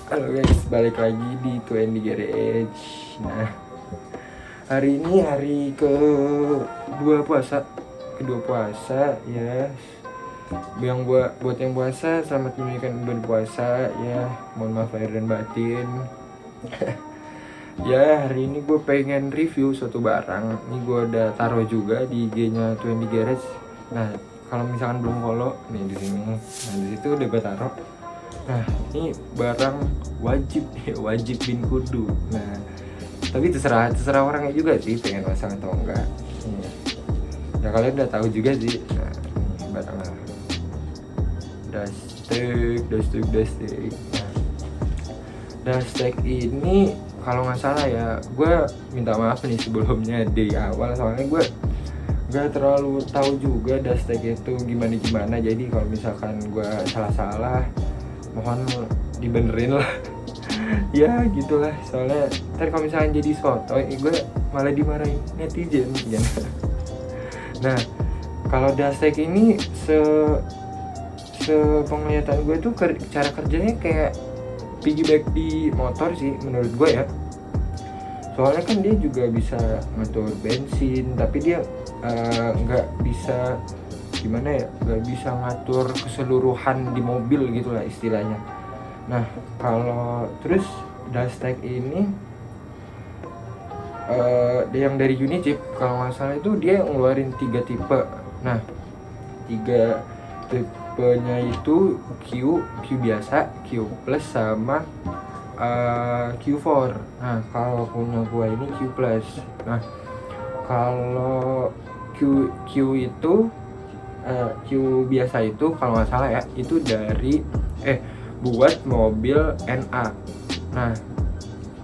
Halo guys, balik lagi di 20 Garage. Nah, hari ini hari kedua puasa ya. Buat yang puasa, selamat menunaikan berpuasa ya. Mohon maaf lahir dan batin. Ya, hari ini gue pengen review suatu barang. Ini gue udah taruh juga di IG-nya 20 Garage. Nah, kalau misalkan belum follow nih di sini. Nah, di situ udah gue taruh. Nah, ini barang wajib bin kudu. Nah, tapi terserah orangnya juga sih pengen pasang atau enggak. Ya kalian udah tahu juga sih. Nah, ini barang Dastek. Nah, Dastek ini kalau nggak salah ya, gue minta maaf nih sebelumnya di awal, soalnya gue nggak terlalu tahu juga Dastek itu gimana. Jadi kalau misalkan gue salah mohon dibenerin lah. Ya gitulah, soalnya ntar kalau misalnya jadi sotoy gue malah dimarahin netizen ya. Nah, kalau Dastek ini penglihatan gue tuh cara kerjanya kayak piggyback di motor sih menurut gue ya. Soalnya kan dia juga bisa ngatur bensin, tapi dia nggak bisa gimana ya, nggak bisa ngatur keseluruhan di mobil gitulah istilahnya. Nah, kalau terus Dastek ini yang dari Unichip kalau nggak salah itu dia ngeluarin 3 tipe. Nah, 3 tipenya itu Q biasa, Q plus sama Q4. Nah, kalau punya gua ini Q plus. Nah, kalau Q itu Q biasa itu kalau nggak salah ya itu dari buat mobil NA. Nah,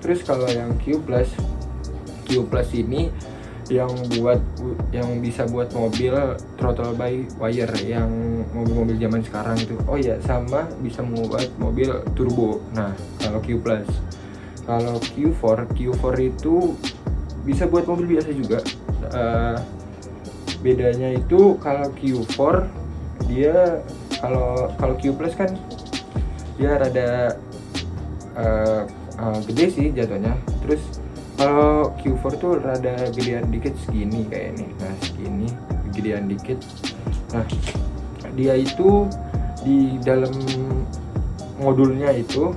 terus kalau yang Q plus ini yang bisa buat mobil throttle by wire, yang mobil-mobil zaman sekarang itu. Oh ya, sama bisa membuat mobil turbo. Nah, kalau Q plus. Kalau Q4 itu bisa buat mobil biasa juga. Bedanya itu kalau Q4 dia kalau Q plus kan dia rada gede sih jatuhnya. Terus kalau Q4 tuh rada gedean dikit segini kayak ini. Nah, segini gedean dikit. Nah, dia itu di dalam modulnya itu,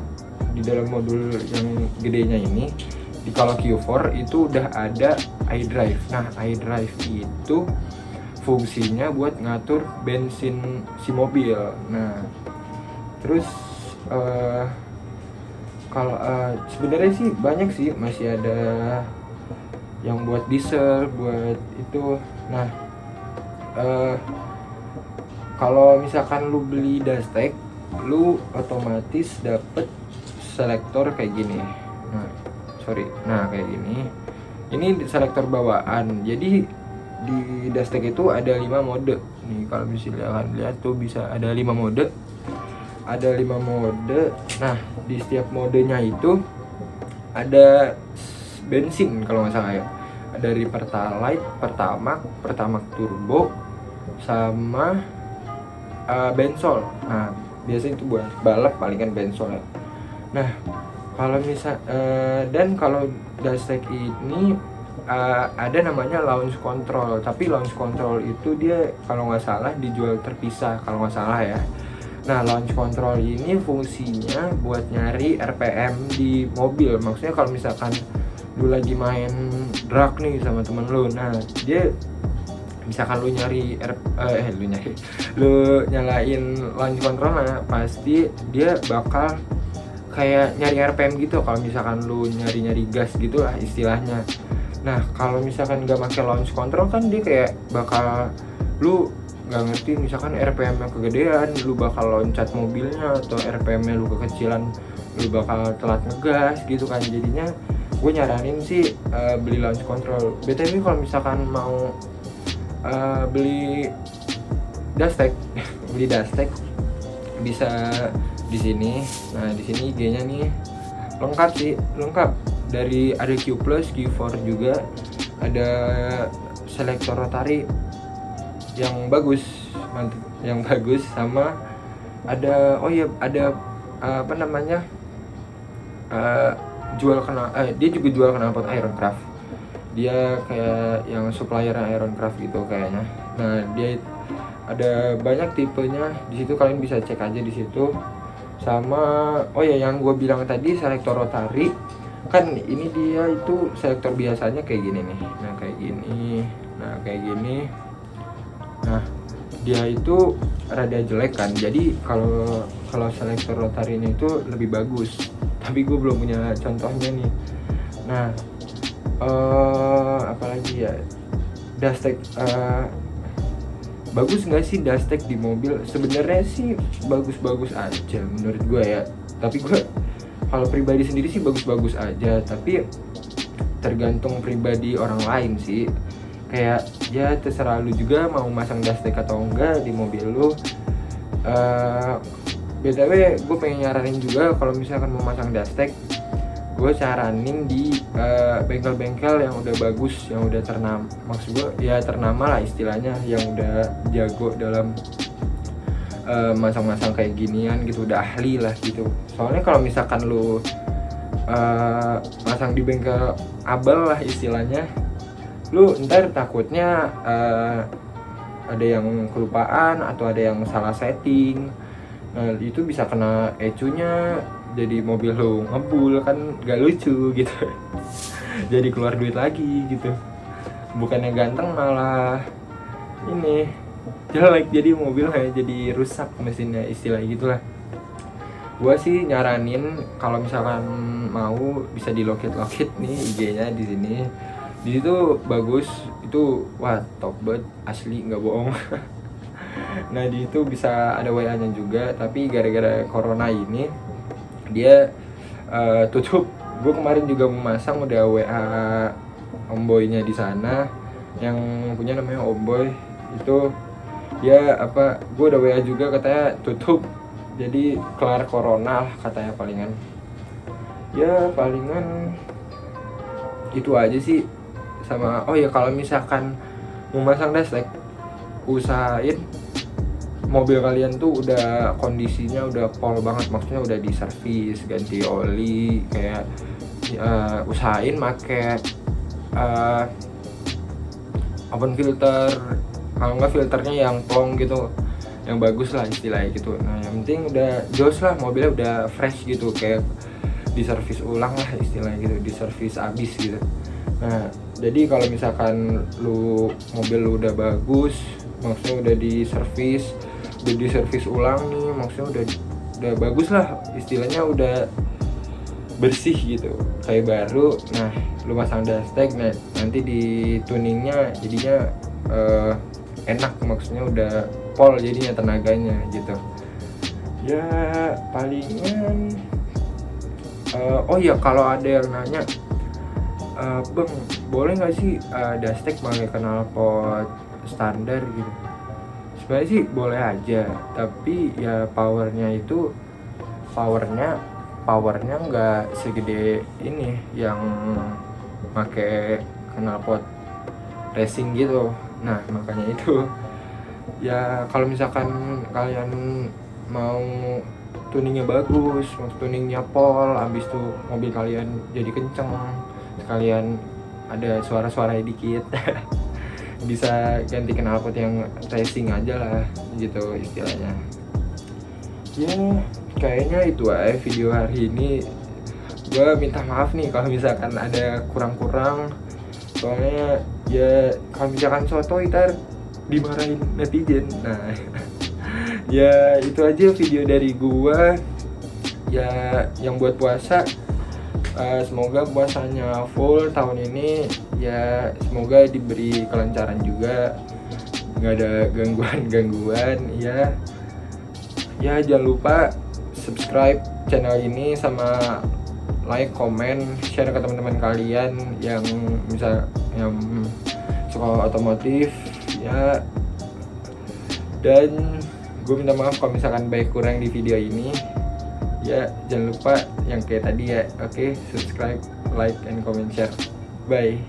di dalam modul yang gedenya ini, di kalau Q4 itu udah ada iDrive. Nah, iDrive itu fungsinya buat ngatur bensin si mobil. Nah, terus kalau sebenarnya sih banyak sih, masih ada yang buat diesel, buat itu. Nah, kalau misalkan lu beli Dastek, lu otomatis dapet selektor kayak gini. Nah, kayak gini. Ini selektor bawaan. Jadi di Dastek itu ada 5 mode. Nih kalau bisa lihat tuh bisa ada 5 mode. Ada 5 mode. Nah, di setiap modenya itu ada bensin kalau nggak salah ya. Dari Pertalite, Pertamax Turbo, sama Bensol. Nah, biasanya itu buat balap palingan Bensol ya. Nah, kalau dan kalau Dastek ini ada namanya launch control. Tapi launch control itu dia kalau nggak salah dijual terpisah kalau nggak salah ya. Nah, launch control ini fungsinya buat nyari RPM di mobil. Maksudnya kalau misalkan lu lagi main drag nih sama temen lu, nah dia misalkan lu nyalain launch control, nah pasti dia bakal kayak nyari RPM gitu kalau misalkan lu nyari gas gitu lah istilahnya. Nah, kalau misalkan nggak pakai launch control kan dia kayak bakal lu nggak ngerti, misalkan RPM-nya kegedean lu bakal loncat mobilnya, atau RPM-nya lu kekecilan lu bakal telat ngegas gitu kan. Jadinya gue nyaranin sih beli launch control. BTW kalau misalkan mau beli Dastek beli Dastek bisa di sini. Nah, di sini IG-nya nih lengkap dari ada Q plus, Q4 juga, ada selektor rotari yang bagus, sama ada dia juga jual knalpot Ironcraft. Dia kayak yang supplier Ironcraft gitu kayaknya. Nah, dia ada banyak tipenya di situ, kalian bisa cek aja di situ. Sama oh ya, yang gue bilang tadi selektor rotary, kan ini dia itu selektor biasanya kayak gini nih. Nah, kayak gini. Nah, kayak gini. Nah, dia itu rada jelek kan. Jadi kalau selektor rotary-nya itu lebih bagus. Tapi gue belum punya contohnya nih. Nah, apalagi ya, dustek, bagus nggak sih dustek di mobil? Sebenarnya sih bagus-bagus aja menurut gue ya. Tapi gue kalau pribadi sendiri sih bagus-bagus aja. Tapi tergantung pribadi orang lain sih. Kayak ya terserah lu juga mau masang dustek atau enggak di mobil lu. BTW gue pengen nyaranin juga kalau misalkan mau masang dustek, gue saranin di bengkel-bengkel yang udah bagus, yang udah ternama, maksud gue ya ternama lah istilahnya, yang udah jago dalam masang-masang kayak ginian gitu, udah ahli lah gitu. Soalnya kalau misalkan lu masang di bengkel abal lah istilahnya, lu ntar takutnya ada yang kelupaan atau ada yang salah setting. Nah, itu bisa kena ecunya, jadi mobil lu ngebul, kan gak lucu gitu. Jadi keluar duit lagi gitu. Bukannya ganteng malah ini jelek, jadi mobilnya jadi rusak mesinnya, istilah gitulah. Gua sih nyaranin kalau misalkan mau bisa di lokit nih IG-nya di sini. Di situ bagus, itu wah top banget asli, nggak bohong. Nah, di itu bisa ada WA-nya juga, tapi gara-gara corona ini dia tutup. Gue kemarin juga memasang, udah WA Omboy-nya di sana, yang punya namanya Omboy itu. Ya apa, gue udah WA juga, katanya tutup. Jadi kelar corona lah katanya palingan. Ya palingan itu aja sih. Sama oh ya, kalau misalkan mau masang dustek, usahain mobil kalian tuh udah kondisinya udah pol banget, maksudnya udah diservis, ganti oli, kayak usahain make open filter, kalau nggak filternya yang plong gitu, yang bagus lah istilahnya gitu. Nah, yang penting udah jos lah, mobilnya udah fresh gitu, kayak diservis ulang lah istilahnya gitu, diservis abis gitu. Nah, jadi kalau misalkan mobil lu udah bagus, maksudnya udah diservis ulang nih, maksudnya udah bagus lah istilahnya, udah bersih gitu kayak baru. Nah, lu masang dustek, nah nanti di tuningnya jadinya enak, maksudnya udah pol jadinya tenaganya gitu. Ya palingan oh ya, kalau ada yang nanya, bang boleh nggak sih dustek pakai knalpot standar gitu? Sebenarnya sih boleh aja, tapi ya powernya nggak segede ini yang pakai knalpot racing gitu. Nah, makanya itu ya kalau misalkan kalian mau tuningnya bagus, mau tuningnya pol, abis itu mobil kalian jadi kenceng, sekalian ada suara-suara dikit bisa ganti knalpot yang racing aja lah gitu istilahnya. Ya kayaknya itu aja video hari ini. Gue minta maaf nih kalau misalkan ada kurang-kurang, soalnya ya kalau misalkan soto ntar dimarahin netizen. Nah ya itu aja video dari gua ya yang buat puasa. Semoga puasanya full tahun ini ya, semoga diberi kelancaran juga, nggak ada gangguan ya. Jangan lupa subscribe channel ini, sama like, komen, share ke teman-teman kalian yang suka otomotif ya. Dan gue minta maaf kalau misalkan baik kurang di video ini ya. Jangan lupa yang kayak tadi ya, oke, subscribe, like, and comment, share. Bye.